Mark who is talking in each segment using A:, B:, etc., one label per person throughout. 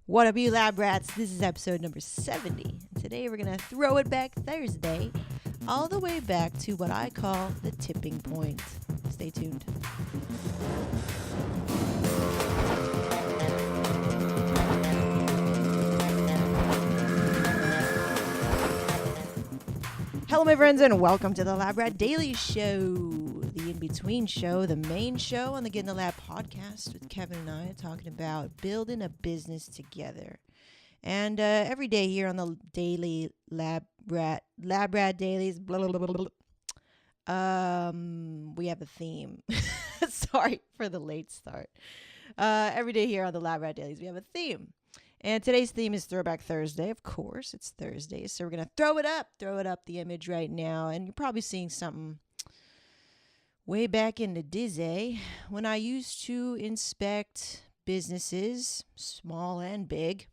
A: What up, you lab rats? This is episode number 70. Today we're going to throw it back Thursday, all the way back to what I call the tipping point. Stay tuned. Hello, my friends, and welcome to the Lab Rat Dailies show, the in-between show, the main show on the Get in the Lab podcast with Kevin and I talking about building a business together. And every day here on the daily Lab Rat Dailies, blah, blah, blah, blah, blah, we have a theme. Sorry for the late start. Every day here on the Lab Rat Dailies, we have a theme. And today's theme is Throwback Thursday. Of course, it's Thursday. So we're going to throw it up the image right now. And you're probably seeing something way back in the Dizzy when I used to inspect businesses, small and big,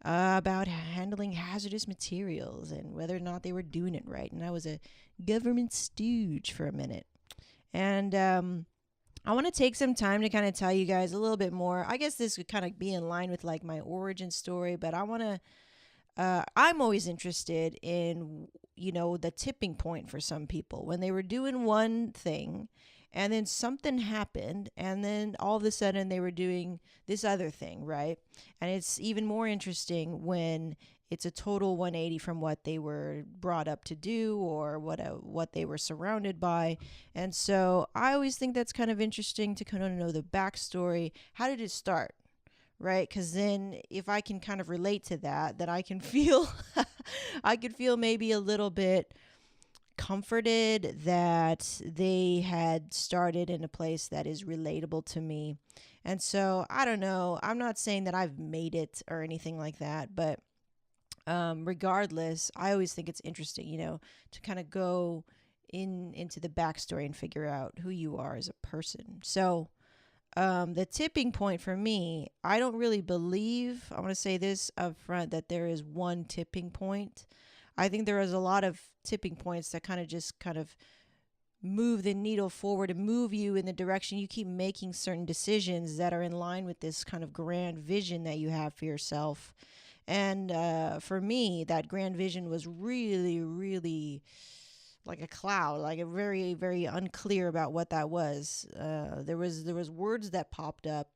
A: about handling hazardous materials and whether or not they were doing it right. And I was a government stooge for a minute. And I want to take some time to kind of tell you guys a little bit more. I guess this would kind of be in line with like my origin story, but I'm always interested in, the tipping point for some people when they were doing one thing and then something happened and then all of a sudden they were doing this other thing, right? And it's even more interesting when it's a total 180 from what they were brought up to do or what they were surrounded by. And so I always think that's kind of interesting to kind of know the backstory. How did it start? Right? Because then if I can kind of relate to that, then I can feel, I could feel maybe a little bit comforted that they had started in a place that is relatable to me. And so I don't know. I'm not saying that I've made it or anything like that, but regardless, I always think it's interesting, to kind of go into the backstory and figure out who you are as a person. So the tipping point for me, I don't really believe, I want to say this up front, that there is one tipping point. I think there is a lot of tipping points that kind of move the needle forward and move you in the direction you keep making certain decisions that are in line with this kind of grand vision that you have for yourself. And for me, that grand vision was really, really like a cloud, like a very, very unclear about what that was. There was words that popped up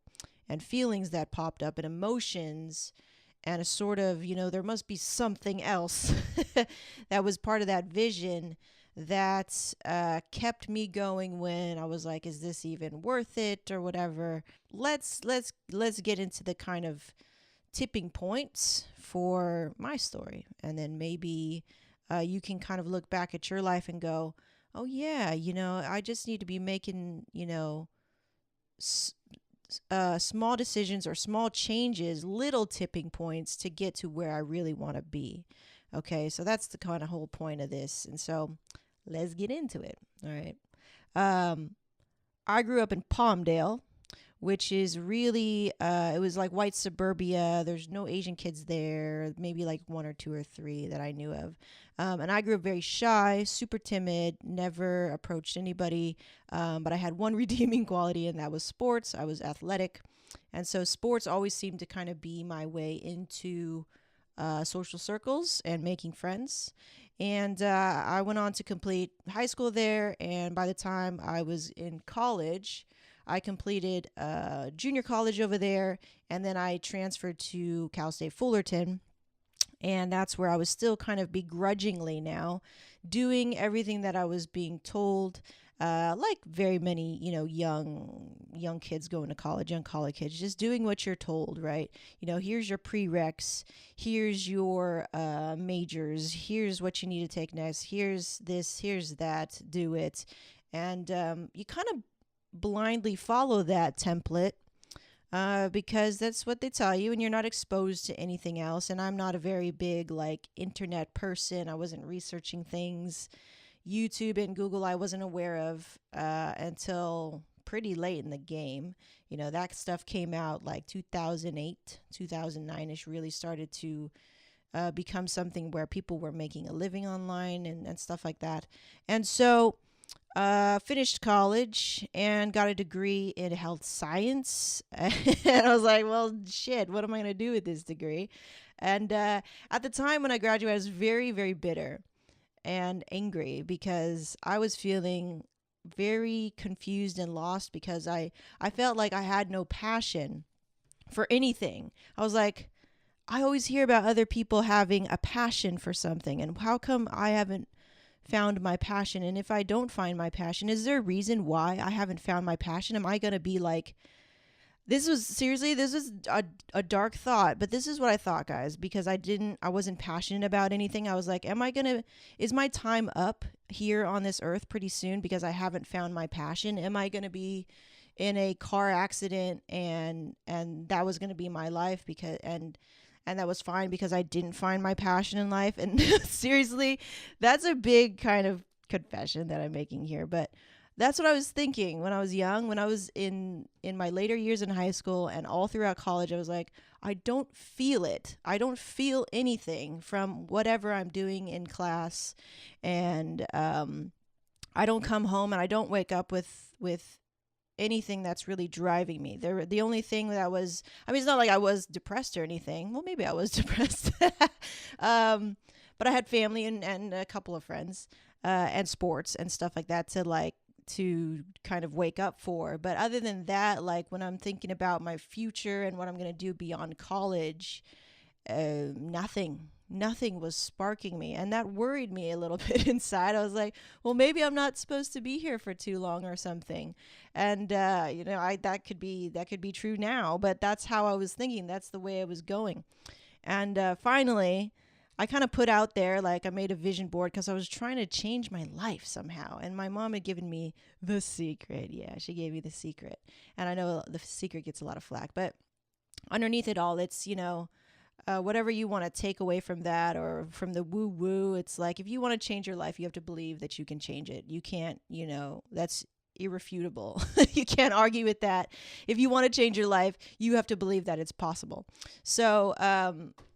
A: and feelings that popped up and emotions and a sort of, there must be something else that was part of that vision that kept me going when I was like, is this even worth it or whatever? Let's get into the kind of tipping points for my story, and then maybe you can kind of look back at your life and go, oh yeah, I just need to be making small decisions or small changes, little tipping points to get to where I really want to be. Okay, so that's the kind of whole point of this, and so let's get into it. All right. I grew up in Palmdale, which is really, it was like white suburbia. There's no Asian kids there, maybe like one or two or three that I knew of. And I grew up very shy, super timid, never approached anybody. But I had one redeeming quality, and that was sports. I was athletic. And so sports always seemed to kind of be my way into social circles and making friends. And I went on to complete high school there. And by the time I was in college, I completed junior college over there, and then I transferred to Cal State Fullerton, and that's where I was still kind of begrudgingly now doing everything that I was being told, like very many, young kids going to college, young college kids, just doing what you're told, right? Here's your prereqs, here's your majors, here's what you need to take next, here's this, here's that, do it. And you kind of blindly follow that template because that's what they tell you, and you're not exposed to anything else. And I'm not a very big like internet person. I wasn't researching things. YouTube and Google I wasn't aware of until pretty late in the game. That stuff came out like 2008, 2009ish, really started to become something where people were making a living online and stuff like that. And so finished college and got a degree in health science. And I was like, well, shit, what am I going to do with this degree? And at the time when I graduated, I was very, very bitter and angry because I was feeling very confused and lost because I felt like I had no passion for anything. I was like, I always hear about other people having a passion for something, and how come I haven't found my passion? And if I don't find my passion, is there a reason why I haven't found my passion? Am I going to be like, this was a dark thought, but this is what I thought, guys, because I wasn't passionate about anything. I was like, is my time up here on this earth pretty soon because I haven't found my passion? Am I going to be in a car accident and that was going to be my life and that was fine because I didn't find my passion in life? And seriously, that's a big kind of confession that I'm making here, but that's what I was thinking when I was young. When I was in my later years in high school and all throughout college, I was like, I don't feel it. I don't feel anything from whatever I'm doing in class. And I don't come home and I don't wake up with anything that's really driving me. The only thing that was, it's not like I was depressed or anything. Well, maybe I was depressed. But I had family and a couple of friends and sports and stuff like that to kind of wake up for. But other than that, like when I'm thinking about my future and what I'm going to do beyond college, nothing was sparking me. And that worried me a little bit inside. I was like, well, maybe I'm not supposed to be here for too long or something. And, that could be true now, but that's how I was thinking. That's the way I was going. And finally, I kind of put out there, like I made a vision board because I was trying to change my life somehow. And my mom had given me the secret. Yeah, she gave me the secret. And I know the secret gets a lot of flack, but underneath it all, it's, whatever you want to take away from that or from the woo woo, it's like, if you want to change your life, you have to believe that you can change it. You can't, that's irrefutable. You can't argue with that. If you want to change your life, you have to believe that it's possible. So,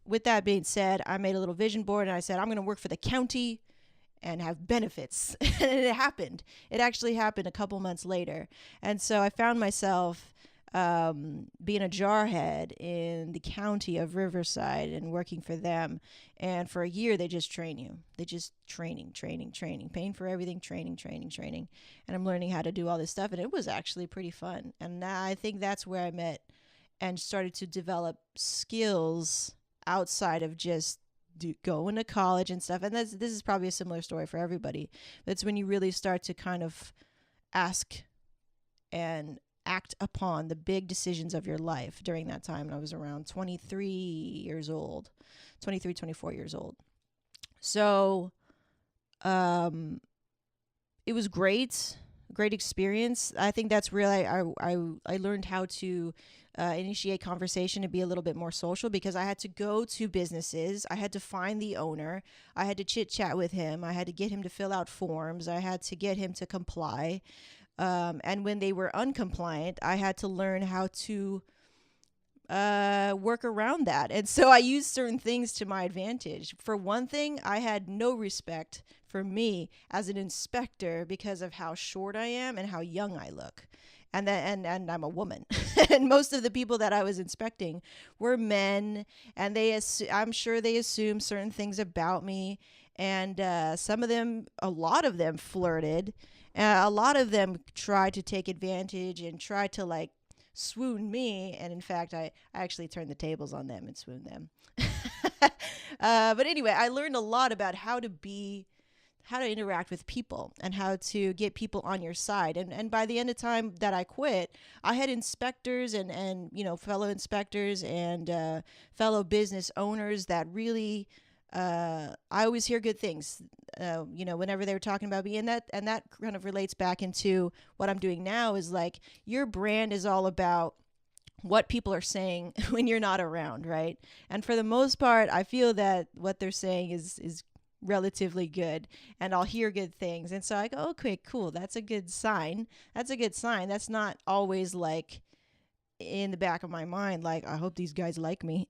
A: with that being said, I made a little vision board and I said, I'm going to work for the county and have benefits. And it happened. It actually happened a couple months later. And so I found myself being a jarhead in the county of Riverside and working for them. And for a year, they just train you. They just training, paying for everything, training. And I'm learning how to do all this stuff. And it was actually pretty fun. And I think that's where I met and started to develop skills outside of just going to college and stuff. And this is probably a similar story for everybody. That's when you really start to kind of ask and act upon the big decisions of your life during that time. And I was around 24 years old. So it was great experience. I think that's really, I learned how to initiate conversation and be a little bit more social because I had to go to businesses. I had to find the owner. I had to chit chat with him. I had to get him to fill out forms. I had to get him to comply. And when they were uncompliant, I had to learn how to work around that. And so I used certain things to my advantage. For one thing, I had no respect for me as an inspector because of how short I am and how young I look. And I'm a woman. And most of the people that I was inspecting were men, and I'm sure they assumed certain things about me. And a lot of them flirted. A lot of them tried to take advantage and tried to swoon me. And in fact, I actually turned the tables on them and swooned them. But anyway, I learned a lot about how to interact with people and how to get people on your side. And by the end of time that I quit, I had inspectors and fellow inspectors and fellow business owners that really, I always hear good things, whenever they were talking about me. And that kind of relates back into what I'm doing now is like, your brand is all about what people are saying when you're not around, right? And for the most part, I feel that what they're saying is relatively good, and I'll hear good things. And so I go, okay, cool. That's a good sign. That's not always like in the back of my mind, like, I hope these guys like me.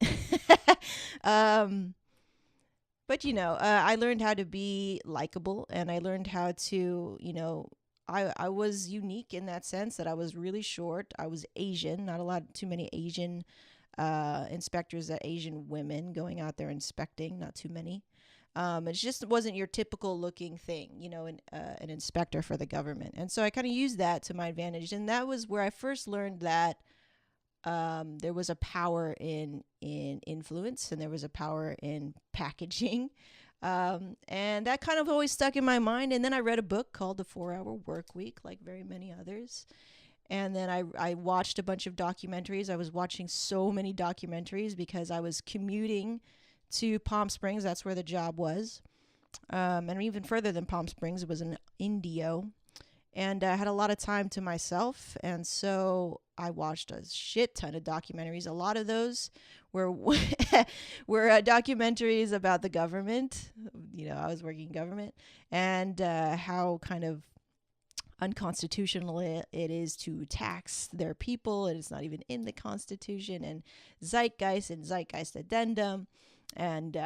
A: But I learned how to be likable, and I learned how to, I was unique in that sense that I was really short. I was Asian, not a lot, too many Asian inspectors, that Asian women going out there inspecting, not too many. It just wasn't your typical looking thing, an inspector for the government. And so I kind of used that to my advantage. And that was where I first learned that there was a power in influence, and there was a power in packaging. And that kind of always stuck in my mind. And then I read a book called The 4-Hour Work Week, like very many others. And then I watched a bunch of documentaries. I was watching so many documentaries because I was commuting to Palm Springs. That's where the job was. And even further than Palm Springs, it was in Indio. And I had a lot of time to myself. And so I watched a shit ton of documentaries. A lot of those were documentaries about the government. I was working in government, and how kind of unconstitutional it is to tax their people. And it's not even in the Constitution, and zeitgeist and zeitgeist addendum, and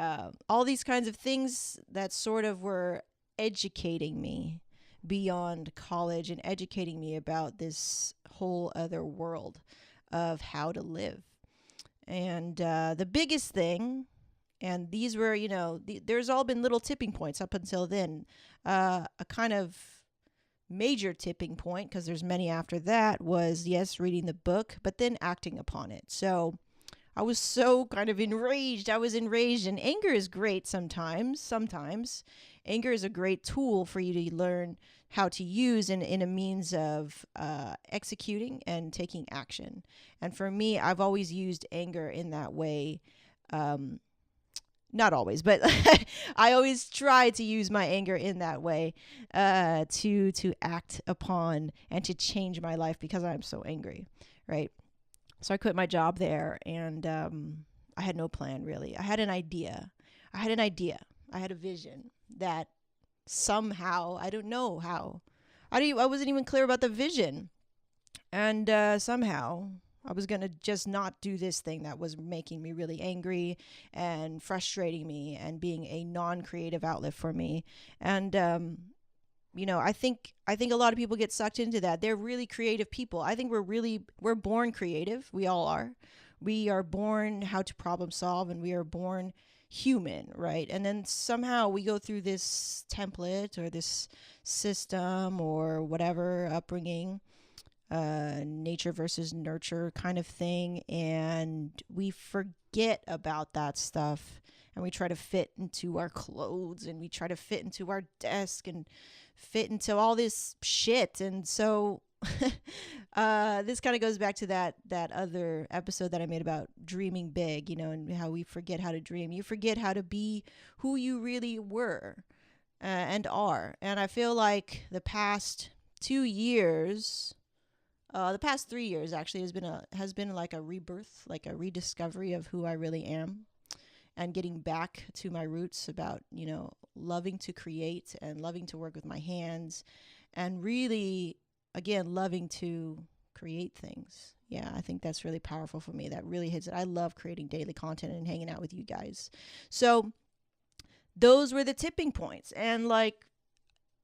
A: all these kinds of things that sort of were educating me beyond college and educating me about this whole other world of how to live. And the biggest thing, and these were, there's all been little tipping points up until then. A kind of major tipping point, because there's many after that, was, yes, reading the book, but then acting upon it. So I was so kind of enraged. I was enraged, and anger is great sometimes. Anger is a great tool for you to learn how to use in a means of executing and taking action. And for me, I've always used anger in that way. Not always, but I always try to use my anger in that way to act upon and to change my life because I'm so angry, right? So I quit my job there, and I had no plan, really. I had an idea. I had a vision that somehow, I don't know how, I wasn't even clear about the vision. And somehow I was going to just not do this thing that was making me really angry and frustrating me and being a non-creative outlet for me. And I think a lot of people get sucked into that. They're really creative people. I think we're born creative. We all are. We are born how to problem solve, and we are born human, right? And then somehow we go through this template or this system or whatever upbringing, nature versus nurture kind of thing, and we forget about that stuff, and we try to fit into our clothes, and we try to fit into our desk, and fit into all this shit. And so this kind of goes back to that other episode that I made about dreaming big, and how we forget how to dream. You forget how to be who you really were and are. And I feel like the past 2 years, the past 3 years actually has been like a rebirth, like a rediscovery of who I really am, and getting back to my roots about, loving to create and loving to work with my hands, and really, again, loving to create things. Yeah, I think that's really powerful for me. That really hits it. I love creating daily content and hanging out with you guys. So those were the tipping points. And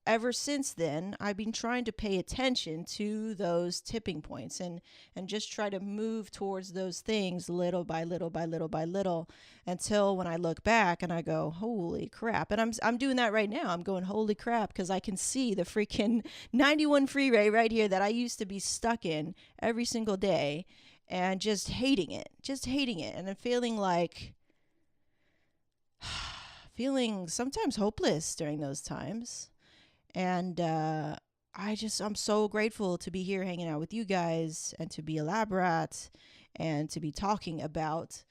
A: ever since then, I've been trying to pay attention to those tipping points and just try to move towards those things little by little by little by little, until when I look back and I go, holy crap. And I'm doing that right now. I'm going, holy crap, because I can see the freaking 91 freeway right here that I used to be stuck in every single day, and just hating it. And I'm feeling sometimes hopeless during those times. And I'm so grateful to be here hanging out with you guys, and to be a lab rat, and to be talking about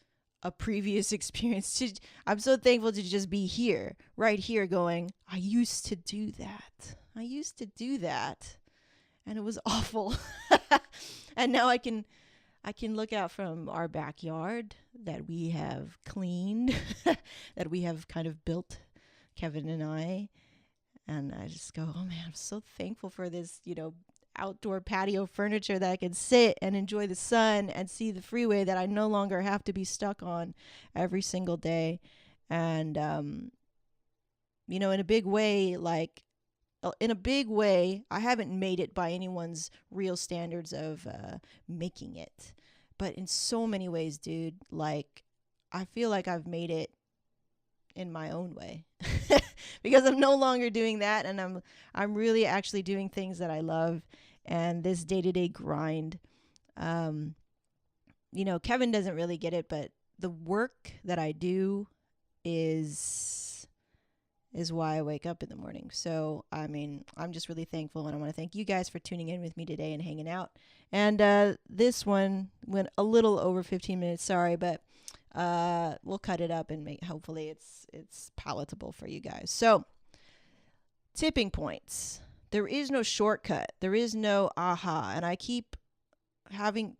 A: a previous experience. I'm so thankful to just be here, right here, going, I used to do that. And it was awful. And now I can look out from our backyard that we have cleaned, that we have kind of built, Kevin and I. And I just go, oh man, I'm so thankful for this, outdoor patio furniture that I can sit and enjoy the sun and see the freeway that I no longer have to be stuck on every single day. And, in a big way, in a big way, I haven't made it by anyone's real standards of making it. But in so many ways, dude, like, I feel like I've made it in my own way because I'm no longer doing that, and I'm really actually doing things that I love, and this day-to-day grind. Kevin doesn't really get it, but the work that I do is why I wake up in the morning. So, I mean, I'm just really thankful, and I want to thank you guys for tuning in with me today and hanging out. And this one went a little over 15 minutes, sorry, but we'll cut it up and hopefully it's palatable for you guys. So, tipping points. There is no shortcut. There is no aha, and I keep having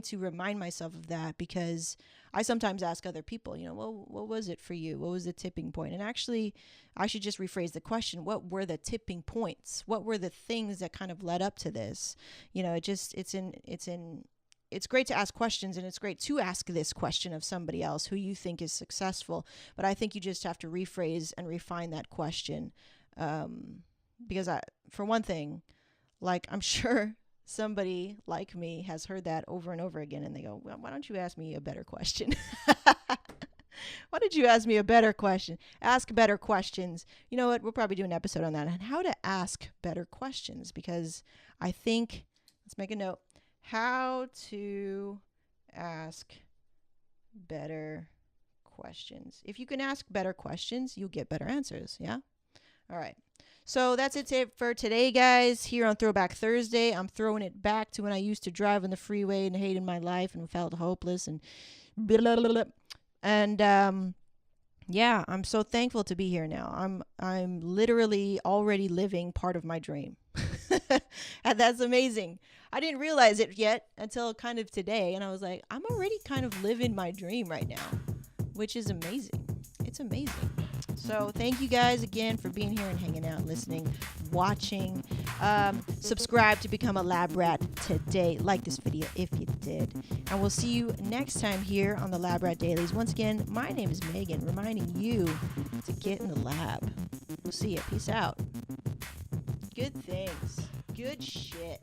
A: to remind myself of that, because I sometimes ask other people, well, what was it for you? What was the tipping point? And actually, I should just rephrase the question. What were the tipping points? What were the things that kind of led up to this? It's great to ask questions, and it's great to ask this question of somebody else who you think is successful. But I think you just have to rephrase and refine that question. Because for one thing, like, I'm sure somebody like me has heard that over and over again, and they go, well, why don't you ask me a better question? Why did you ask me a better question? Ask better questions. You know what? We'll probably do an episode on that, on how to ask better questions, because I think, let's make a note, how to ask better questions. If you can ask better questions, you'll get better answers. Yeah? All right. So that's it for today, guys. Here on Throwback Thursday, I'm throwing it back to when I used to drive on the freeway and hated my life and felt hopeless and blah, blah, blah, blah. And yeah, I'm so thankful to be here now. I'm literally already living part of my dream. And that's amazing. I didn't realize it yet until kind of today, and I was like, I'm already kind of living my dream right now, which is amazing. It's amazing. So thank you guys again for being here and hanging out, listening, watching. Subscribe to become a Lab Rat today. Like this video if you did. And we'll see you next time here on the Lab Rat Dailies. Once again, my name is Megan, reminding you to get in the lab. We'll see you. Peace out. Good things. Good shit.